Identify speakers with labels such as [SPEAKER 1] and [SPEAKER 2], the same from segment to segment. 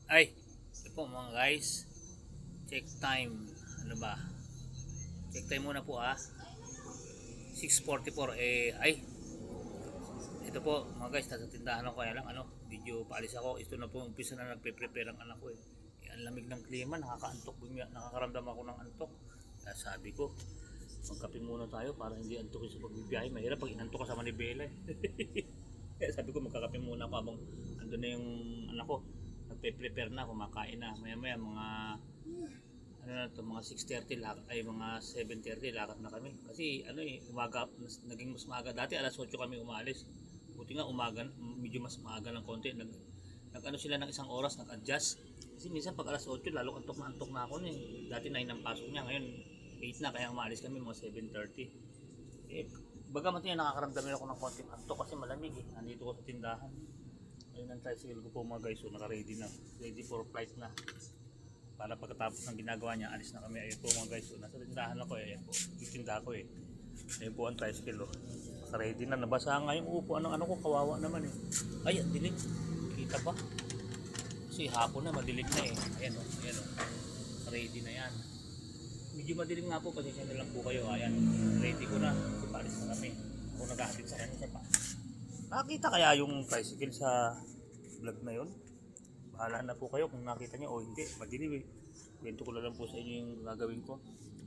[SPEAKER 1] Ay, ito po mga guys. Check time. Ano ba? Check time muna po 6:44 ito po mga guys, nasa tindahan ako kaya lang video paalis ako. Ito na po umpisa na nagpe-prepare ang anak ko eh. Ang lamig ng klima, nakakaantok, nakakaramdam ako ng antok. Kaya sabi ko, magkape muna tayo para hindi antukin sa pagbibiyahe. Mahirap pag inantok ka sa manibela eh. Kaya sabi ko magkakape muna ako habang andun na yung anak ko. Nagpe-prepare na, kumakain na. Maya-maya mga mga 6:30 ay mga 7:30 lakad na kami. Kasi umaga naging mas maaga. Dati alas 8 kami umalis. Buti nga umaga, medyo mas maaga ng konti. Sila ng isang oras, nag-adjust. Kasi minsan pag alas 8 lalo antok na ako Dati 9 ang pasok niya, ngayon 8 na kaya umalis kami mga 7:30. Bagamat niya nakakaramdam ako ng konting antok kasi malamig eh. Nandito ko sa tindahan. Ayun ang tricycle ko po mga guys, so naka-ready na. Ready for flight na. Para pagkatapos ng ginagawa niya, alis na kami. Ayun po mga guys, so nasa tindahan ako eh. Ayun po, itinda ko eh. Ayun po ang tricycle oh. Naka-ready na, nabasa nga yung upo. Ano ko, kawawa naman eh. Ay, ang dilim. Kita ba? Kasi hapon na, madilim na eh. Ayan oh, ayan oh. Ready na yan. Medyo madilim nga po, pasensya na lang po kayo. Ayan, ready ko na. Kasi paalis na kami. Ako naghahatid sa kanya sa pa. Nakakita kaya yung tricycle sa vlog na yon? Bahala na po kayo kung nakita nyo o hindi. Madilim eh. Kwento ko lang po sa inyo yung gagawin ko.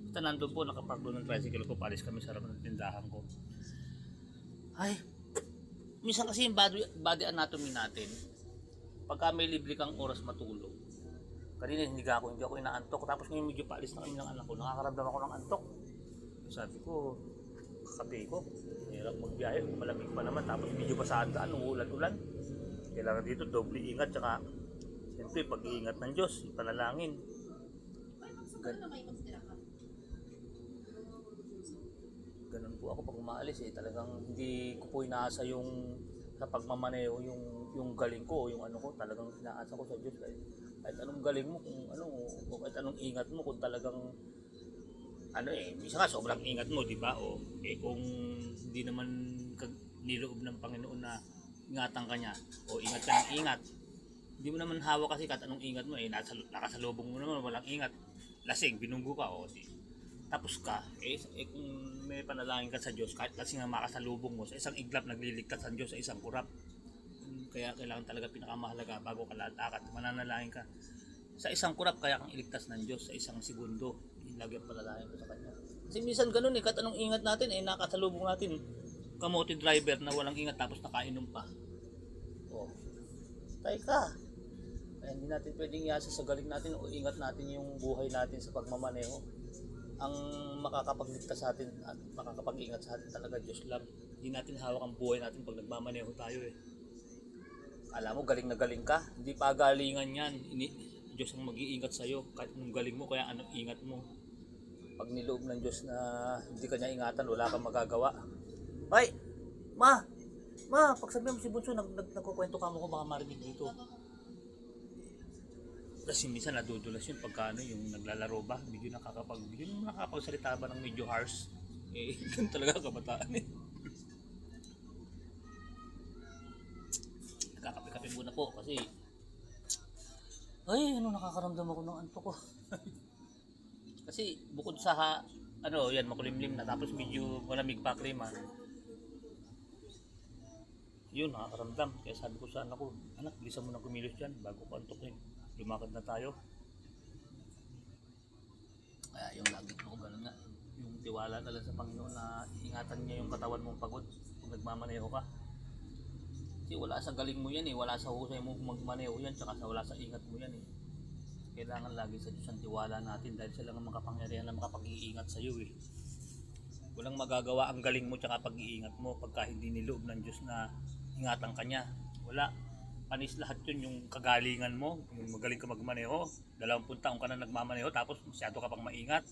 [SPEAKER 1] Basta nandun po, nakapark doon ng tricycle ko. Paalis kami sa harap ng tindahan ko. Ay, minsan kasi yung body anatomy natin, pagka may libre kang oras matulog, kanina hindi ako inaantok. Tapos ngayon medyo paalis na kami ng anak ko. Nakakaramdam ako ng antok. Sabi ko, kakape ko. Hirap magbiyahe, malamig pa naman. Tapos medyo basaan daan, ulan-ulan. Kailangan dito doble ingat. Tsaka, siyempre, pag-iingat ng Diyos, ipanalangin. Ganun po ako pag umaalis eh. Talagang hindi ko po inaasa yung sa pagmamaneho yung galing ko o yung ano ko, talagang inaasa ko sa Diyos kahit anong galing mo o kahit anong ingat mo kung talagang minsan nga sobrang ingat mo, di ba? O kung hindi naman niloob ng Panginoon na ingatan ka niya o ingat ka ng ingat, hindi mo naman hawak kasi kahit anong ingat mo nakasalubong mo naman, walang ingat, lasing, binunggo ka o tapos ka, kung may panalangin ka sa Diyos, kahit lasing ang makasalubong mo, sa isang iglap nagliligtas ang Diyos sa isang kurap. Kaya kailangan talaga pinakamahalaga bago ka lalakad, mananalangin ka sa isang kurap, kaya kang iligtas ng Diyos sa isang segundo. Lagi ang panalangin ko sa Kanya. Kasi minsan ganun kahit anong ingat natin nakasalubong natin kamote driver na walang ingat tapos nakainom pa. Oh, tayo ka. Kaya hindi natin pwedeng iasa sa galing natin o ingat natin yung buhay natin sa pagmamaneho. Ang makakapagligtas sa atin at makakapag-ingat sa atin talaga Diyos lang. Hindi natin hawak ang buhay natin pag nagmamaneho tayo eh. Alam mo, galing na galing ka, hindi pa galingan yan. Diyos ang mag-iingat sa'yo kahit anong galing mo, kaya anong ingat mo. Pag niloob ng Diyos na hindi ka niya ingatan, wala kang magagawa. Ay! Ma! Pagsabihan mo si Bunso, nagkukwento ka mo ko, baka marinig dito. Kasi minsan nadudulas yun pagka yung naglalaro ba, medyo nakakapagsalita ba ng medyo harsh. Yun talaga kabataan eh. Nagkakape-kape muna po kasi nakakaramdam ako ng antok ko. Kasi bukod sa yan makulimlim na tapos medyo malamig pa klima. Yun, nakakaramdam. Kaya sabi ko sa anak ko, anak, bilisan mo na kumilos dyan bago ko antokin. Lumakad na tayo. Kaya yung lagi ko ganun nga. Yung tiwala talaga sa Panginoon na ingatan niya yung katawan mong pagod kung nagmamaneho ka. Kasi wala sa galing mo yan wala sa husay mo magmaneho yan, tsaka wala sa ingat mo yan Kailangan lagi sa Diyos ang tiwala natin dahil sila ang makapangyarihan na makapag-iingat sa iyo Walang magagawa ang galing mo tsaka pag-iingat mo pagka hindi niloob ng Diyos na ingatan ka niya. Wala. Panis lahat yun yung kagalingan mo. Yung magaling ka magmaneho. 20 taong ka na nagmamaneho tapos masyado ka pang maingat.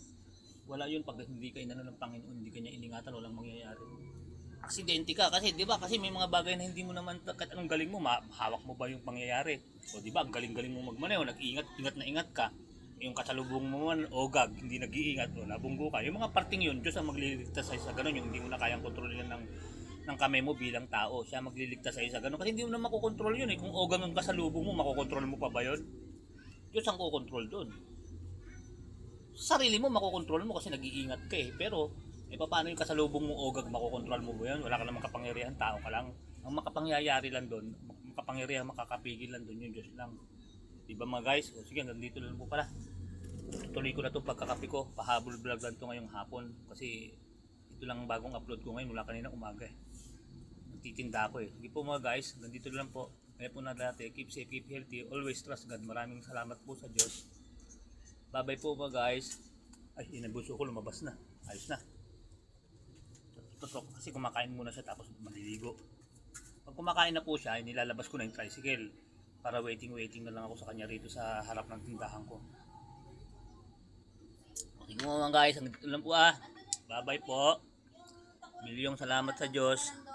[SPEAKER 1] Wala yun pag hindi ka inano ng Panginoon, hindi ka niya iningatan, walang mangyayari. Aksidente ka kasi 'di ba? Kasi may mga bagay na hindi mo naman kahit anong galing mo, hawak mo ba yung pangyayari? O 'di ba? Ang galing-galing mo magmaneho, ingat ka. Yung kasalubong mo man ogag, hindi nag-iingat o nabunggo ka. Yung mga parting yun, Diyos ang magliligtas sa ganun, yung hindi mo na kayang kontrolin ng kamay mo bilang tao. Siya magliligtas sa ganun kasi hindi mo na makokontrol yun Kung ogang ang kasalubong mo, makokontrol mo pa ba yun? Diyos ang kukontrol doon. Sarili mo makokontrol mo kasi nag-iingat ka eh. Pero, paano yung kasalubong mo ogag, makokontrol mo ba yun? Wala ka namang kapangyarihan, tao ka lang. Ang makapangyayari lang doon, makapangyarihan, makakapigil lang doon, yung Diyos lang. Diba mga guys? O sige, hanggang dito lang po pala. Tuloy ko na itong pagkakapi ko. Pahabol vlog lang ito ngayong hapon. Kasi ito lang ang bagong upload ko ngayon mula kanina umaga eh. Nagtitinda ako eh. Sige po mga guys, hanggang dito lang po. Kaya po na dati, keep safe, keep healthy, always trust God. Maraming salamat po sa Diyos. Bye bye po mga guys. Ay, inabuso ko, lumabas na. Ayos na. Tutok, kasi kumakain muna siya tapos maliligo. Pag kumakain na po siya, nilalabas ko na yung tricycle. Para waiting na lang ako sa kanya rito sa harap ng tindahan ko. Okay mga guys, hanggang dito lang po ah. Bye bye po. Milyong salamat sa Diyos.